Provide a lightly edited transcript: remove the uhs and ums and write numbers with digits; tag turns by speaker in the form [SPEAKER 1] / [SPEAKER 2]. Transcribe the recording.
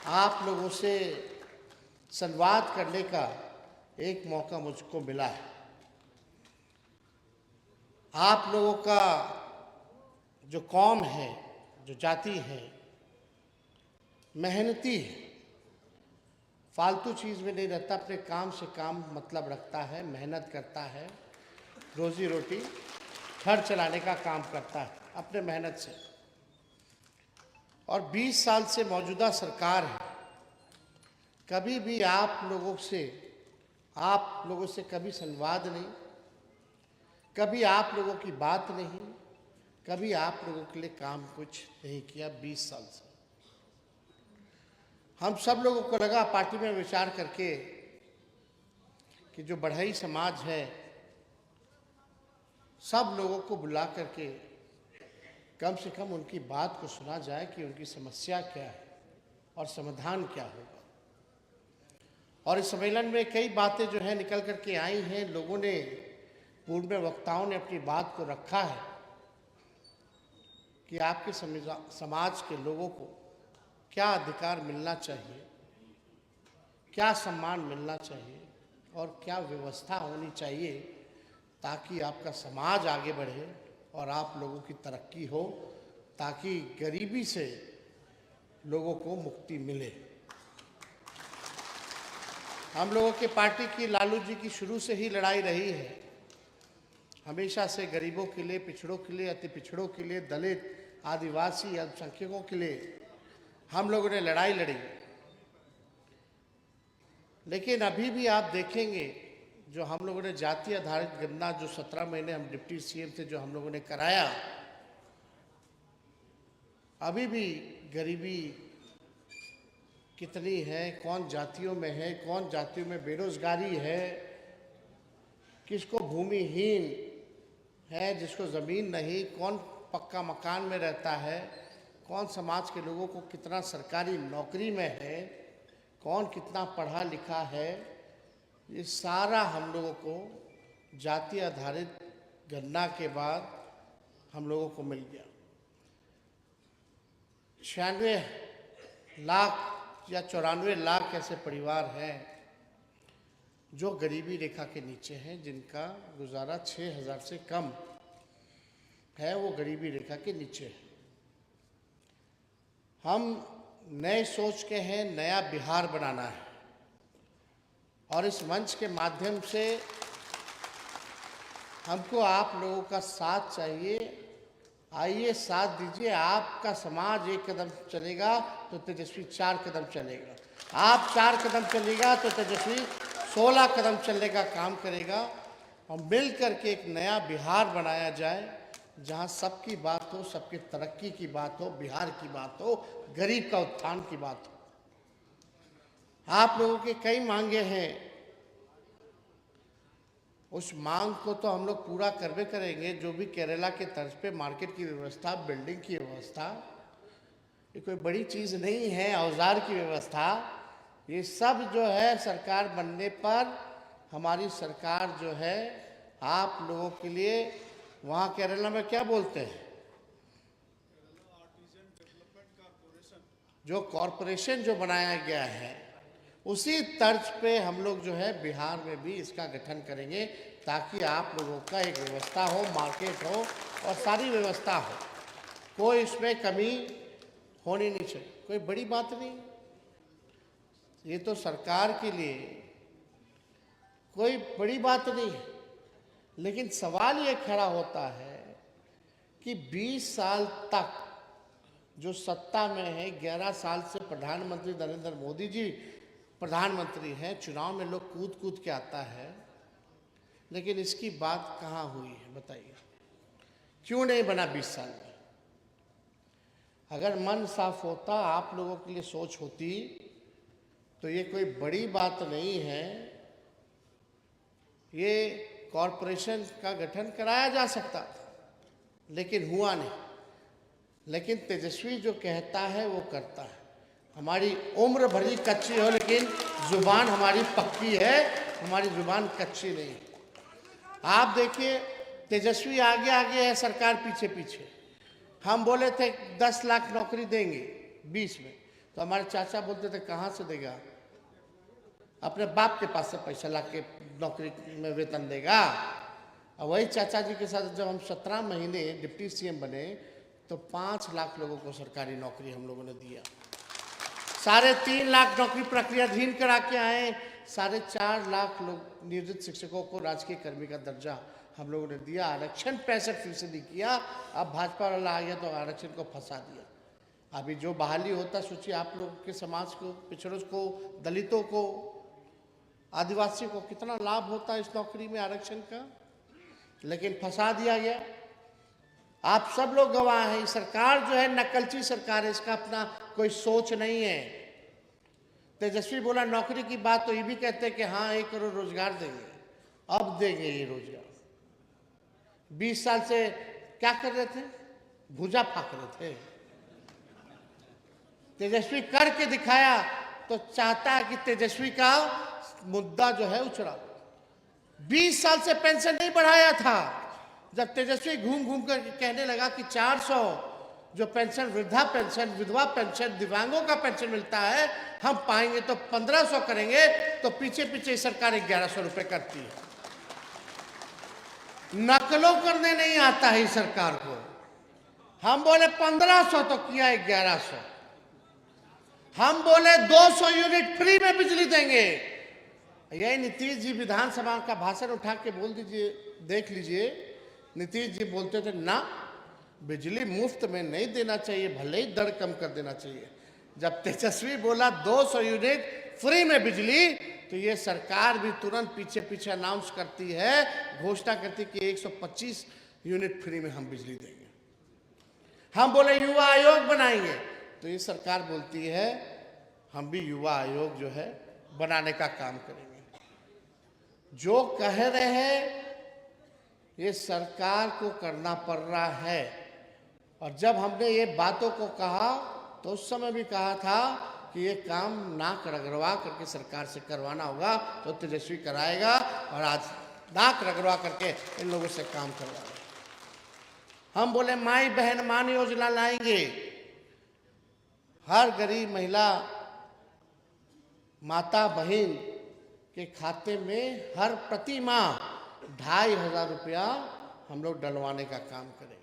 [SPEAKER 1] आप लोगों से संवाद करने का एक मौका मुझको मिला है। आप लोगों का जो कौम है, जो जाति है, मेहनती है, फालतू चीज़ में नहीं रहता, अपने काम से काम मतलब रखता है, मेहनत करता है, रोजी रोटी घर चलाने का काम करता है अपने मेहनत से। और 20 साल से मौजूदा सरकार है, कभी भी आप लोगों से कभी संवाद नहीं, कभी आप लोगों की बात नहीं, कभी आप लोगों के लिए काम कुछ नहीं किया 20 साल से। हम सब लोगों को लगा पार्टी में विचार करके कि जो बढ़ई समाज है, सब लोगों को बुला करके कम से कम उनकी बात को सुना जाए कि उनकी समस्या क्या है और समाधान क्या होगा। और इस सम्मेलन में कई बातें जो है निकल करके आई हैं। लोगों ने, पूर्व में वक्ताओं ने अपनी बात को रखा है कि आपके समाज के लोगों को क्या अधिकार मिलना चाहिए, क्या सम्मान मिलना चाहिए और क्या व्यवस्था होनी चाहिए ताकि आपका समाज आगे बढ़े और आप लोगों की तरक्की हो, ताकि गरीबी से लोगों को मुक्ति मिले। हम लोगों के पार्टी की, लालू जी की शुरू से ही लड़ाई रही है, हमेशा से गरीबों के लिए, पिछड़ों के लिए, अति पिछड़ों के लिए, दलित, आदिवासी, अल्पसंख्यकों के लिए हम लोगों ने लड़ाई लड़ी। लेकिन अभी भी आप देखेंगे जो हम लोगों ने जाति आधारित गणना, जो 17 महीने हम डिप्टी सीएम थे, जो हम लोगों ने कराया, अभी भी गरीबी कितनी है, कौन जातियों में है, कौन जातियों में बेरोजगारी है, किसको भूमिहीन है, जिसको ज़मीन नहीं, कौन पक्का मकान में रहता है, कौन समाज के लोगों को कितना सरकारी नौकरी में है, कौन कितना पढ़ा लिखा है, ये सारा हम लोगों को जाति आधारित गणना के बाद हम लोगों को मिल गया। 96 लाख या 94 लाख ऐसे परिवार हैं जो गरीबी रेखा के नीचे हैं, जिनका गुजारा 6,000 से कम है, वो गरीबी रेखा के नीचे है। हम नए सोच के हैं, नया बिहार बनाना है और इस मंच के माध्यम से हमको आप लोगों का साथ चाहिए। आइए साथ दीजिए। आपका समाज 1 कदम चलेगा तो तेजस्वी 4 कदम चलेगा, आप 4 कदम चलेगा तो तेजस्वी 16 कदम चलने का काम करेगा और मिल करके एक नया बिहार बनाया जाए, जहां सबकी बात हो, सबकी तरक्की की बात हो, बिहार की बात हो, गरीब का उत्थान की बात हो। आप लोगों के कई मांगे हैं, उस मांग को तो हम लोग पूरा करवे करेंगे। जो भी केरला के तर्ज पे मार्केट की व्यवस्था, बिल्डिंग की व्यवस्था, ये कोई बड़ी चीज़ नहीं है, औजार की व्यवस्था, ये सब जो है सरकार बनने पर हमारी सरकार जो है आप लोगों के लिए, वहाँ केरला में क्या बोलते हैं, जो कॉरपोरेशन जो बनाया गया है, उसी तर्ज पे हम लोग जो है बिहार में भी इसका गठन करेंगे, ताकि आप लोगों का एक व्यवस्था हो, मार्केट हो और सारी व्यवस्था हो, कोई इसमें कमी होनी नहीं चाहिए। कोई बड़ी बात नहीं, ये तो सरकार के लिए कोई बड़ी बात नहीं है। लेकिन सवाल ये खड़ा होता है कि 20 साल तक जो सत्ता में है, 11 साल से प्रधानमंत्री नरेंद्र मोदी जी प्रधानमंत्री हैं, चुनाव में लोग कूद कूद के आता है, लेकिन इसकी बात कहाँ हुई है बताइए, क्यों नहीं बना 20 साल में? अगर मन साफ होता, आप लोगों के लिए सोच होती, तो ये कोई बड़ी बात नहीं है, ये कॉरपोरेशन का गठन कराया जा सकता था, लेकिन हुआ नहीं। लेकिन तेजस्वी जो कहता है वो करता है। हमारी उम्र भरी कच्ची हो, लेकिन जुबान हमारी पक्की है, हमारी जुबान कच्ची नहीं है। आप देखिए, तेजस्वी आगे आगे है, सरकार पीछे पीछे। हम बोले थे 10 लाख नौकरी देंगे 20 में, तो हमारे चाचा बोलते थे कहाँ से देगा, अपने बाप के पास से पैसा ला के नौकरी में वेतन देगा। और वही चाचा जी के साथ जब हम 17 महीने डिप्टी सीएम बने तो 5 लाख लोगों को सरकारी नौकरी हम लोगों ने दिया। 3.5 लाख नौकरी प्रक्रियाधीन करा के आए, 4.5 लाख लोग नियोजित शिक्षकों को राजकीय कर्मी का दर्जा हम लोगों ने दिया। आरक्षण 65% किया। अब भाजपा वाला आ गया तो आरक्षण को फंसा दिया। अभी जो बहाली होता, सोचिए आप लोग के समाज को, पिछड़ों को, दलितों को, आदिवासी को कितना लाभ होता है इस नौकरी में आरक्षण का, लेकिन फंसा दिया गया। आप सब लोग गवाह हैं। सरकार जो है नकलची सरकार है, इसका अपना कोई सोच नहीं है। तेजस्वी बोला नौकरी की बात तो ये भी कहते हैं कि हाँ 1 करोड़ रोजगार देंगे। अब देंगे ये रोजगार। 20 साल से क्या कर रहे थे, भुजा फाक रहे थे। तेजस्वी करके दिखाया तो चाहता है कि तेजस्वी का मुद्दा जो है उछड़ा। 20 साल से पेंशन नहीं बढ़ाया था। जब तेजस्वी घूम घूम कर कहने लगा कि 400 जो पेंशन, वृद्धा पेंशन, विधवा पेंशन, दिव्यांगों का पेंशन मिलता है हम पाएंगे तो 1500 करेंगे, तो पीछे पीछे सरकार 1100 रुपए करती है। नकलों करने नहीं आता है सरकार को। हम बोले 1500 तो किया 1100। हम बोले 200 यूनिट फ्री में बिजली देंगे। यही नीतीश जी विधानसभा का भाषण उठा के बोल दीजिए, देख लीजिए। नीतीश जी बोलते थे ना बिजली मुफ्त में नहीं देना चाहिए, भले ही दर कम कर देना चाहिए। जब तेजस्वी बोला 200 यूनिट फ्री में बिजली, तो ये सरकार भी तुरंत पीछे पीछे अनाउंस करती है, घोषणा करती कि 125 यूनिट फ्री में हम बिजली देंगे। हम बोले युवा आयोग बनाएंगे, तो ये सरकार बोलती है हम भी युवा आयोग जो है बनाने का काम करेंगे। जो कह रहे हैं ये सरकार को करना पड़ रहा है। और जब हमने ये बातों को कहा तो उस समय भी कहा था कि ये काम नाक रगड़वा करके सरकार से करवाना होगा, तो तेजस्वी कराएगा। और आज नाक रगड़वा करके इन लोगों से काम करवाएगा। हम बोले माई बहन मान योजना लाएंगे। हर गरीब महिला, माता बहन के खाते में हर प्रति माह 2500 रुपया हम लोग डलवाने का काम करेंगे।